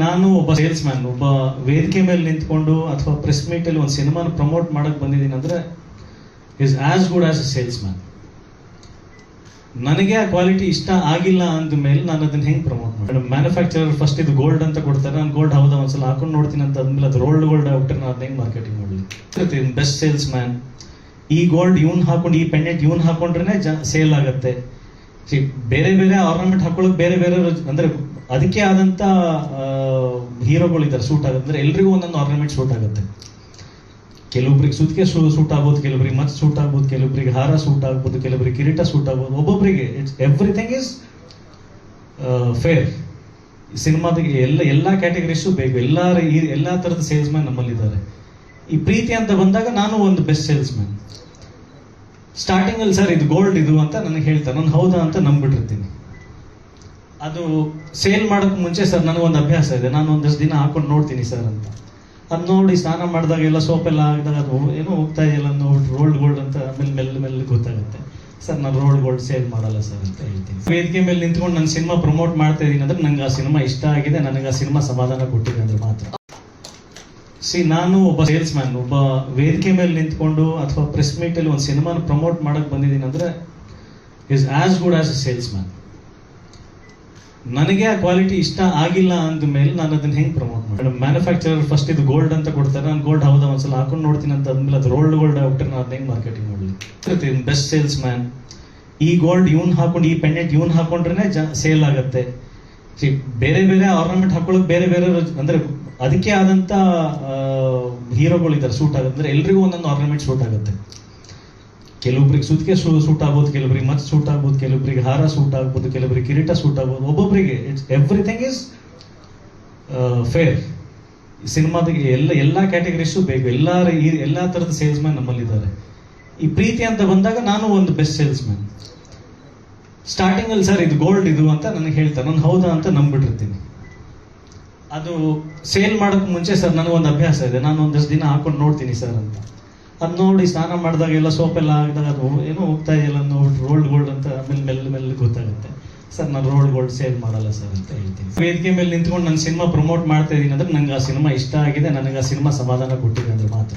ನಾನು ಒಬ್ಬ sales man, ಒಬ್ಬ ವೇದಿಕೆ ಮೇಲೆ ನಿಂತ್ಕೊಂಡು ಅಥವಾ ಪ್ರೆಸ್ ಮೀಟ್ ಅಲ್ಲಿ ಒಂದು ಸಿನಿಮಾನ ಪ್ರಮೋಟ್ ಮಾಡಕ್ ಬಂದಿದ್ದೀನಿ ಅಂದ್ರೆ is as good as a sales man. ನನಗೆ ಆ ಕ್ವಾಲಿಟಿ ಇಷ್ಟ ಆಗಿಲ್ಲ ಅಂದ ಮೇಲೆ ನಾನು ಅದನ್ನ ಹೆಂಗ್ ಪ್ರಮೋಟ್ ಮಾಡಿ, ಮ್ಯಾನುಫ್ಯಾಕ್ಚರರ್ ಫಸ್ಟ್ ಇದು ಗೋಲ್ಡ್ ಅಂತ ಕೊಡ್ತಾರೆ, ನಾನು ಗೋಲ್ಡ್ ಹೌದಾ ಒಂದ್ಸಲ ಹಾಕೊಂಡು ನೋಡ್ತೀನಿ ಅಂತ ಅಂದ್ಮೇಲೆ ಅದು ಗೋಲ್ಡ್ ಆಗ್ಬಿಟ್ರೆ ನಾನು ಹೆಂಗ್ ಮಾರ್ಕೆಟಿಂಗ್ ಮಾಡಲಿ. ಬೆಸ್ಟ್ ಸೇಲ್ಸ್ ಮ್ಯಾನ್, ಈ ಗೋಲ್ಡ್ ಇವನ್ ಹಾಕೊಂಡು, ಈ ಪೆಂಡೆಂಟ್ ಇವನ್ ಹಾಕೊಂಡ್ರೆ ಸೇಲ್ ಆಗತ್ತೆ. ಬೇರೆ ಬೇರೆ ಆರ್ನಮೆಂಟ್ ಹಾಕೊಳ್ಳೋಕೆ ಬೇರೆ ಬೇರೆ ಅಂದ್ರೆ ಅದಕ್ಕೆ ಆದಂತ ಹೀರೋಗಳಿದ್ದಾರೆ ಸೂಟ್ ಆಗುತ್ತೆ. ಅಂದ್ರೆ ಎಲ್ರಿಗೂ ಒಂದೊಂದು ಆರ್ನಮೆಂಟ್ ಸೂಟ್ ಆಗುತ್ತೆ. ಕೆಲವೊಬ್ರಿಗೆ ಸುತ್ತಿಗೆ ಸೂಟ್ ಆಗ್ಬೋದು, ಕೆಲವೊಬ್ರಿಗೆ ಮತ್ ಸೂಟ್ ಆಗ್ಬೋದು, ಕೆಲವೊಬ್ರಿಗೆ ಹಾರ ಸೂಟ್ ಆಗ್ಬೋದು, ಕೆಲವೊಬ್ರಿಗೆ ಕಿರೀಟ ಸೂಟ್ ಆಗ್ಬೋದು. ಒಬ್ಬೊಬ್ಬರಿಗೆ ಎವ್ರಿಥಿಂಗ್ ಇಸ್ ಫೇರ್. ಸಿನಿಮಾದಿಗೆ ಎಲ್ಲಾ ಕ್ಯಾಟಗರೀಸು ಬೇಕು. ಎಲ್ಲಾ ತರದ ಸೇಲ್ಸ್ ಮ್ಯಾನ್ ನಮ್ಮಲ್ಲಿದ್ದಾರೆ. ಈ ಪ್ರೀತಿ ಅಂತ ಬಂದಾಗ ನಾನು ಒಂದು ಬೆಸ್ಟ್ ಸೇಲ್ಸ್ ಮ್ಯಾನ್. ಸ್ಟಾರ್ಟಿಂಗ್ ಅಲ್ಲಿ ಸರ್ ಇದು ಗೋಲ್ಡ್ ಇದು ಅಂತ ನನಗೆ ಹೇಳ್ತಾರೆ, ನಾನು ಹೌದಾ ಅಂತ ನಂಬ್ಬಿಟ್ಟಿರ್ತೀನಿ. ಅದು ಸೇಲ್ ಮಾಡೋಕೆ ಮುಂಚೆ ಸರ್ ನನಗೊಂದು ಅಭ್ಯಾಸ ಇದೆ, ನಾನು ಒಂದಷ್ಟು ದಿನ ಹಾಕೊಂಡು ನೋಡ್ತೀನಿ ಸರ್ ಅಂತ. ಅದು ನೋಡಿ ಸ್ನಾನ ಮಾಡಿದಾಗೆಲ್ಲ ಸೋಪ್ ಎಲ್ಲ ಹಾಕಿದಾಗ ಅದು ಏನೋ ಹೋಗ್ತಾ ಇದೆಯಲ್ಲ ನೋಡ್ಬಿಟ್ಟು ರೋಲ್ಡ್ ಗೋಲ್ಡ್ ಅಂತ ಆಮೇಲೆ ಮೆಲ್ಲ ಗೊತ್ತಾಗುತ್ತೆ. ಸರ್ ನಾನು ರೋಲ್ಡ್ ಗೋಲ್ಡ್ ಸೇಲ್ ಮಾಡಲ್ಲ ಸರ್ ಅಂತ ಹೇಳ್ತೀನಿ. ವೇದಿಕೆ ಮೇಲೆ ನಿಂತ್ಕೊಂಡು ನನ್ನ ಸಿನಿಮಾ ಪ್ರಮೋಟ್ ಮಾಡ್ತಾ ಇದೀನಿ ಅಂದ್ರೆ ನಂಗೆ ಆ ಸಿನಿಮಾ ಇಷ್ಟ ಆಗಿದೆ, ನನಗೆ ಆ ಸಿನಿಮಾ ಸಮಾಧಾನ ಕೊಟ್ಟಿದೆ ಅಂದ್ರೆ ಮಾತ್ರ. ನಾನು ಒಬ್ಬ ಸೇಲ್ಸ್ ಮ್ಯಾನ್, ಒಬ್ಬ ವೇದಿಕೆ ಮೇಲೆ ನಿಂತ್ಕೊಂಡು ಅಥವಾ ಪ್ರೆಸ್ ಮೀಟ್ ಅಲ್ಲಿ ಒಂದು ಸಿನಿಮಾನ ಪ್ರಮೋಟ್ ಮಾಡಕ್ ಬಂದಿದ್ದೀನಿ ಅಂದ್ರೆ is as good as a sales man. ನನಗೆ ಆ ಕ್ವಾಲಿಟಿ ಇಷ್ಟ ಆಗಿಲ್ಲ ಅಂದ ಮೇಲೆ ನಾನು ಅದನ್ನ ಹೆಂಗ್ ಪ್ರಮೋಟ್ ಮಾಡಿ, ಮ್ಯಾನುಫ್ಯಾಕ್ಚರರ್ ಫಸ್ಟ್ ಇದು ಗೋಲ್ಡ್ ಅಂತ ಕೊಡ್ತಾರೆ, ನಾನು ಗೋಲ್ಡ್ ಹೌದಾ ಒಂದ್ಸಲ ಹಾಕೊಂಡು ನೋಡ್ತೀನಿ ಅಂತ ಅಂದ್ಮೇಲೆ ಅದು ಗೋಲ್ಡ್ ಆಗ್ಬಿಟ್ರೆ ನಾನು ಹೆಂಗ್ ಮಾರ್ಕೆಟಿಂಗ್ ಮಾಡಲಿ. ಬೆಸ್ಟ್ ಸೇಲ್ಸ್ ಮ್ಯಾನ್, ಈ ಗೋಲ್ಡ್ ಇವನ್ ಹಾಕೊಂಡು, ಈ ಪೆಂಡೆಂಟ್ ಇವನ್ ಹಾಕೊಂಡ್ರೆ ಸೇಲ್ ಆಗತ್ತೆ. ಬೇರೆ ಬೇರೆ ಆರ್ನಮೆಂಟ್ ಹಾಕೊಳ್ಳೋಕೆ ಬೇರೆ ಬೇರೆ ಅಂದ್ರೆ ಅದಕ್ಕೆ ಆದಂತ ಹೀರೋಗಳಿದ್ದಾರೆ ಸೂಟ್ ಆಗುತ್ತೆ. ಅಂದ್ರೆ ಎಲ್ರಿಗೂ ಒಂದೊಂದು ಆರ್ನಮೆಂಟ್ ಸೂಟ್ ಆಗುತ್ತೆ. ಕೆಲವೊಬ್ರಿಗೆ ಸುತ್ತಿಗೆ ಸೂಟ್ ಆಗ್ಬೋದು, ಕೆಲವೊಬ್ರಿಗೆ ಮತ್ ಸೂಟ್ ಆಗ್ಬೋದು, ಕೆಲವೊಬ್ರಿಗೆ ಹಾರ ಸೂಟ್ ಆಗ್ಬೋದು, ಕೆಲವೊಬ್ರಿಗೆ ಕಿರೀಟ ಸೂಟ್ ಆಗ್ಬೋದು. ಒಬ್ಬೊಬ್ಬರಿಗೆ ಎವ್ರಿಥಿಂಗ್ ಇಸ್ ಫೇರ್. ಸಿನಿಮಾದಿಗೆ ಎಲ್ಲಾ ಕ್ಯಾಟಗರೀಸು ಬೇಕು. ಎಲ್ಲಾ ತರದ ಸೇಲ್ಸ್ ಮ್ಯಾನ್ ನಮ್ಮಲ್ಲಿದ್ದಾರೆ. ಈ ಪ್ರೀತಿ ಅಂತ ಬಂದಾಗ ನಾನು ಒಂದು ಬೆಸ್ಟ್ ಸೇಲ್ಸ್ ಮ್ಯಾನ್. ಸ್ಟಾರ್ಟಿಂಗ್ ಅಲ್ಲಿ ಸರ್ ಇದು ಗೋಲ್ಡ್ ಇದು ಅಂತ ನನಗೆ ಹೇಳ್ತಾರೆ, ನಾನು ಹೌದಾ ಅಂತ ನಂಬ್ಬಿಟ್ಟಿರ್ತೀನಿ. ಅದು ಸೇಲ್ ಮಾಡೋಕೆ ಮುಂಚೆ ಸರ್ ನನಗೊಂದು ಅಭ್ಯಾಸ ಇದೆ, ನಾನು ಒಂದಷ್ಟು ದಿನ ಹಾಕೊಂಡು ನೋಡ್ತೀನಿ ಸರ್ ಅಂತ. ಅದು ನೋಡಿ ಸ್ನಾನ ಮಾಡಿದಾಗೆಲ್ಲ ಸೋಪ್ ಎಲ್ಲ ಹಾಕಿದಾಗ ಅದು ಏನೋ ಹೋಗ್ತಾ ಇದೆಯಲ್ಲ ನೋಡ್ಬಿಟ್ಟು ರೋಲ್ಡ್ ಗೋಲ್ಡ್ ಅಂತ ಆಮೇಲೆ ಮೆಲ್ಲ ಗೊತ್ತಾಗುತ್ತೆ. ಸರ್ ನಾನು ರೋಲ್ಡ್ ಗೋಲ್ಡ್ ಸೇಲ್ ಮಾಡಲ್ಲ ಸರ್ ಅಂತ ಹೇಳ್ತೀನಿ. ವೇದಿಕೆ ಮೇಲೆ ನಿಂತ್ಕೊಂಡು ನನ್ನ ಸಿನಿಮಾ ಪ್ರಮೋಟ್ ಮಾಡ್ತಾ ಇದೀನಿ ಅಂದ್ರೆ ನಂಗೆ ಆ ಸಿನಿಮಾ ಇಷ್ಟ ಆಗಿದೆ, ನನಗೆ ಆ ಸಿನಿಮಾ ಸಮಾಧಾನ ಕೊಟ್ಟಿದೆ ಅಂದ್ರೆ ಮಾತ್ರ.